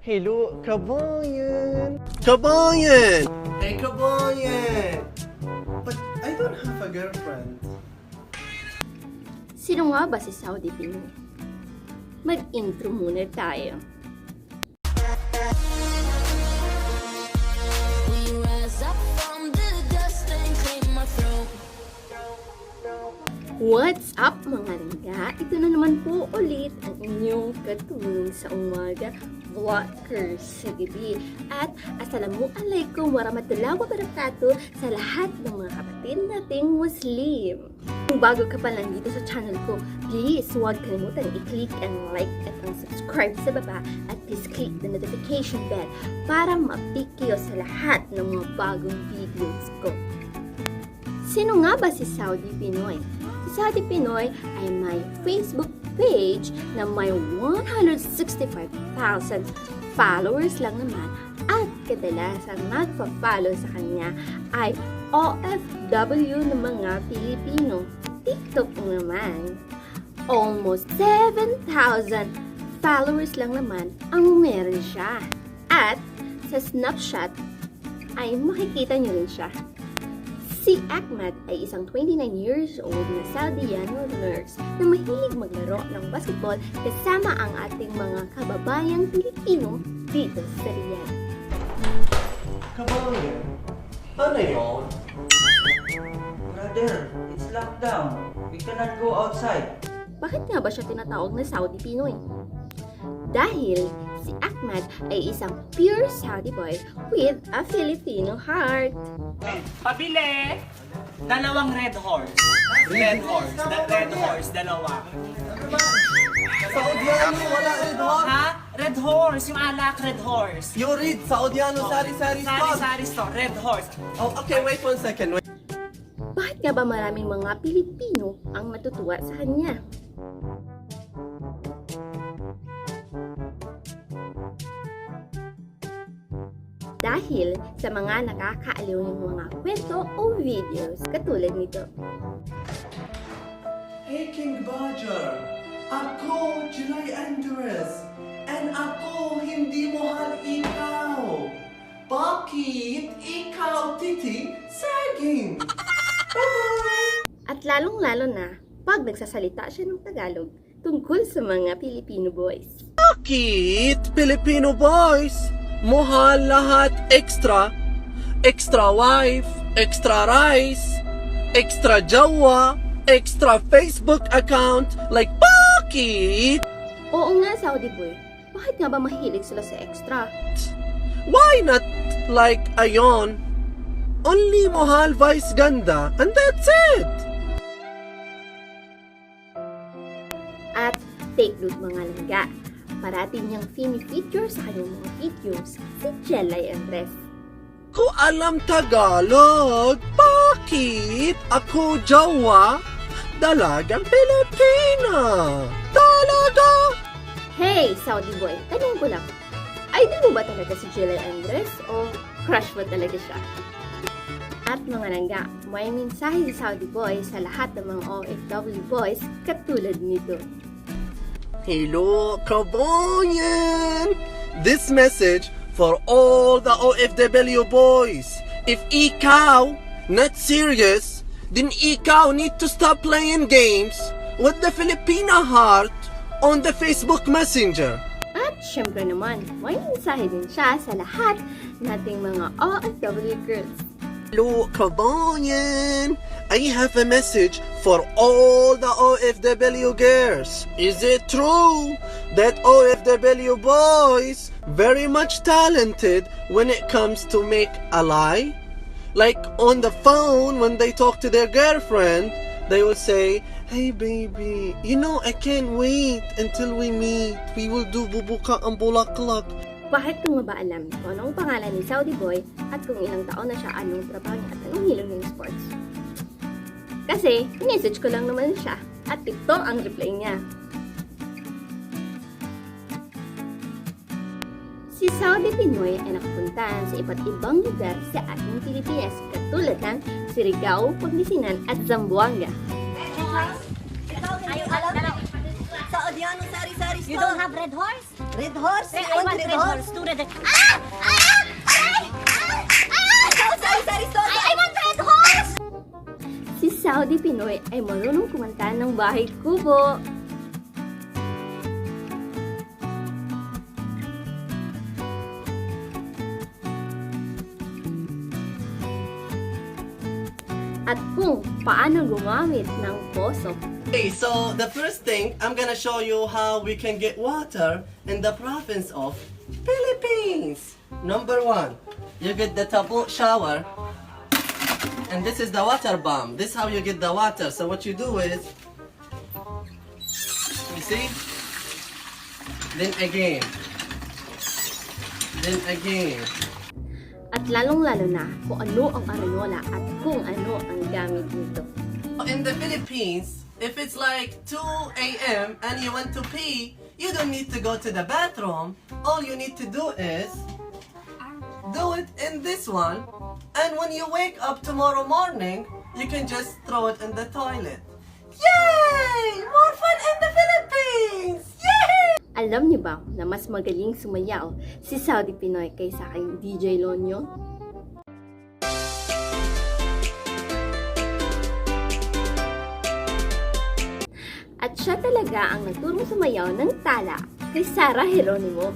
Hello, Kabayan! Kabayan! Hey, Kabayan! But I don't have a girlfriend. Sino nga ba si SaudiPinoy? Mag-intro muna tayo. What's up mga langga? Ito na naman po ulit ang inyong katulong sa umaga vloggers sa gabi. At assalamualaikum warahmatullahi wabarakatuh sa lahat ng mga kapatid nating Muslim. Kung bago ka pa lang dito sa channel ko, please huwag kalimutan i-click and like at ang subscribe sa baba at please click the notification bell para ma-update kayo sa lahat ng mga bagong videos ko. Sino nga ba si SaudiPinoy? Si SaudiPinoy ay may Facebook page na may 165,000 followers lang naman at kadalasan magpa-follow sa kanya ay OFW ng mga Pilipino. TikTok naman, almost 7,000 followers lang naman ang meron siya. At sa Snapchat ay makikita niyo rin siya. Si Ahmed ay isang 29 years old na Saudiano nurse na mahilig maglaro ng basketball kasama ang ating mga kababayang Pilipino dito sa Riyadh. Kabayan? Ano yun? Brother, it's lockdown. We cannot go outside. Bakit nga ba siya tinatawag na SaudiPinoy? Dahil si Ahmed ay isang pure Saudi boy with a Filipino heart. Pabili! Dalawang red horse. Red horse. Red horse. Dalawa. Saudiano, wala red horse. Ha? Red horse. Yung alak, red horse. You read Saudiano sari-sari store. Sari-sari store. Red horse. Oh, okay, wait 1 second. Wait. Bakit nga ba maraming mga Pilipino ang natutuwa sa kanya? Dahil sa mga nakakaaliw ng mga kwento o videos katulad nito. Hey King Badger! Ako, July Andres! And ako, hindi mahal ikaw! Bakit ikaw, titi, saging? Bye-bye! At lalong-lalo na pag nagsasalita siya ng Tagalog tungkol sa mga Filipino boys. Bakit Filipino boys? Mahal lahat extra. Extra wife, extra rice, extra jawa, extra Facebook account. Like, bakit? Oo nga, Saudi boy. Bakit nga ba mahilig sila sa extra? Why not like ayon? Only mahal vice ganda and that's it. At take note mga langga. Parating niyang fini-feature sa kanyang mga videos si Jelay Andres. Ko alam Tagalog, bakit ako jawa? Dalagang Pilipina! Talaga! Hey, Saudi boy, tanong ko lang. Idol mo ba talaga si Jelay Andres o crush mo talaga siya? At mga langga, may mensahe si Saudi boy sa lahat ng mga OFW boys katulad nito. Hello, Kabayan! This message for all the OFW boys. If ikaw not serious, then ikaw need to stop playing games with the Filipino heart on the Facebook Messenger. At syempre naman, may mensahe din siya sa lahat nating mga OFW girls. Hello, Kabayan! I have a message for all the OFW girls. Is it true that OFW boys very much talented when it comes to make a lie? Like on the phone when they talk to their girlfriend, they will say, "Hey baby, you know I can't wait until we meet. We will do bubuka ang bulaklak." Bakit ko nga ba alam kung anong pangalan ni Saudi Boy at kung ilang taon na siya, anong trabaho niya at anong hilong niya ng sports? Kasi, message ko lang naman siya at ito ang reply niya. Si SaudiPinoy ay nakapunta sa iba't ibang lugar sa ating Pilipinas katulad ng Surigao, Pangasinan at Zamboanga. Saudiano sari-sari store. You don't have red horse? Red horse? I You want red horse. Two red horse. Sorry. I want red horse! Si SaudiPinoy ay marunong kumanta ng Bahay Kubo. At kung paano gumamit ng poso. Okay, so the first thing, I'm gonna show you how we can get water in the province of Philippines. Number 1, you get the tabo shower. And this is the water bomb. This is how you get the water. So what you do is, you see? Then again. At lalong-lalo na kung ano ang arenola at kung ano ang gamit nito. In the Philippines, if it's like 2 a.m. and you want to pee, you don't need to go to the bathroom. All you need to do is do it in this one. And when you wake up tomorrow morning, you can just throw it in the toilet. Yay! More fun in the Philippines! Yay! Alam niyo ba na mas magaling sumayaw si SaudiPinoy kaysa kay DJ Lonyo? At siya talaga ang nagturong sumayaw ng tala kay Sarah Geronimo.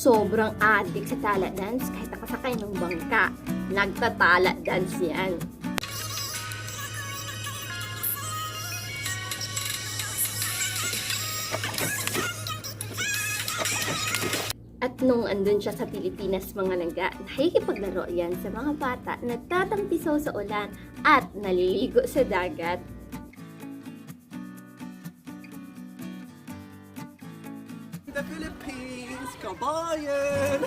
Sobrang addict sa tala dance kahit nakasakay ng bangka. Nagtatala dance yan. At nung andun siya sa Pilipinas, mga langga, nakikipaglaro yan sa mga bata na tatampisaw sa ulan at naliligo sa dagat. The Philippines, Kabayan!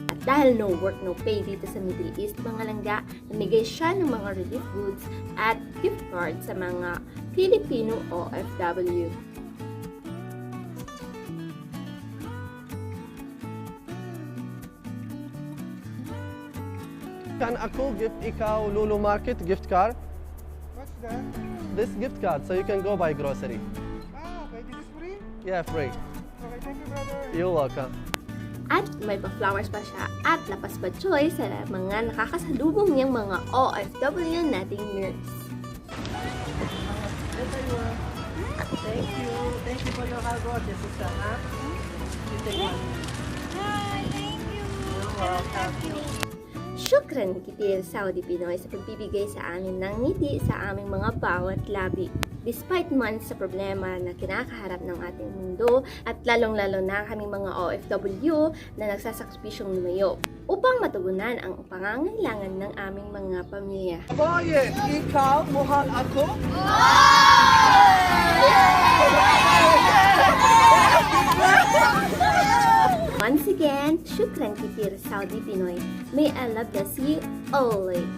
At dahil no work, no pay dito sa Middle East, mga langga, namigay siya ng mga relief goods at gift cards sa mga Pilipino OFW. Can ako gift ikaw Lulu Market gift card? What's that? This gift card, so you can go buy grocery. Okay. This is free? Yeah, free. Okay, thank you, brother. You're welcome. At may pa-flowers pa siya at lapas pa choice sa mga nakakasalubong niyang mga OFW nating nurse. Thank you. Thank you for your hard work, sister. Huh? You take one. Hi, thank you. You're welcome. Syukran kitil SaudiPinoy sa pagbibigay sa amin ng ngiti sa aming mga bawat labi. Despite man sa problema na kinakaharap ng ating mundo at lalong-lalo na kaming mga OFW na nagsasakripisyong lumayo upang matugunan ang pangangailangan ng aming mga pamilya. Kabayan, ikaw, mahal ako? Once again, syukran kitil SaudiPinoy. May Allah bless you always.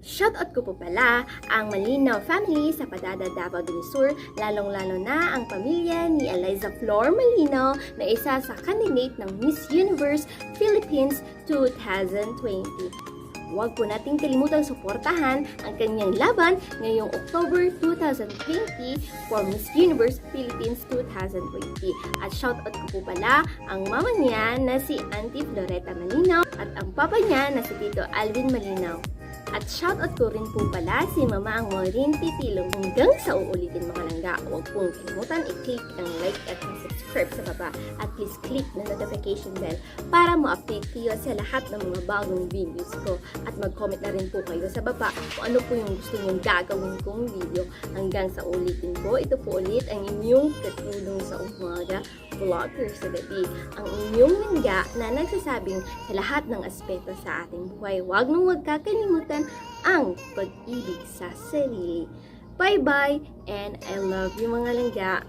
Shoutout ko po pala ang Malinaw family sa Padada, Davao del Sur, lalong-lalo na ang pamilya ni Eliza Flor Malinaw na isa sa candidate ng Miss Universe Philippines 2020. Huwag po nating kalimutang suportahan ang kanyang laban ngayong October 2020 for Miss Universe Philippines 2020. At shoutout ko po pala ang mama niya na si Auntie Floreta Malinaw at ang papa niya na si Tito Alvin Malinaw. At shoutout ko rin po pala si Mama ang Maureen Titilong. Hanggang sa uulitin mga langga, huwag pong kalimutan i-click ang like at subscribe sa baba. At please click na notification bell para ma-update kayo sa lahat ng mga bagong videos ko. At mag-comment na rin po kayo sa baba kung ano po yung gusto nyong gagawin kong video. Hanggang sa ulitin ko, ito po ulit ang inyong katulong sa umaga vlogger sa gabi. Ang inyong langga na nagsasabing sa lahat ng aspeto sa ating buhay, huwag nang huwag kakalimutan ang pag-ibig sa sarili. Bye-bye and I love you mga langga.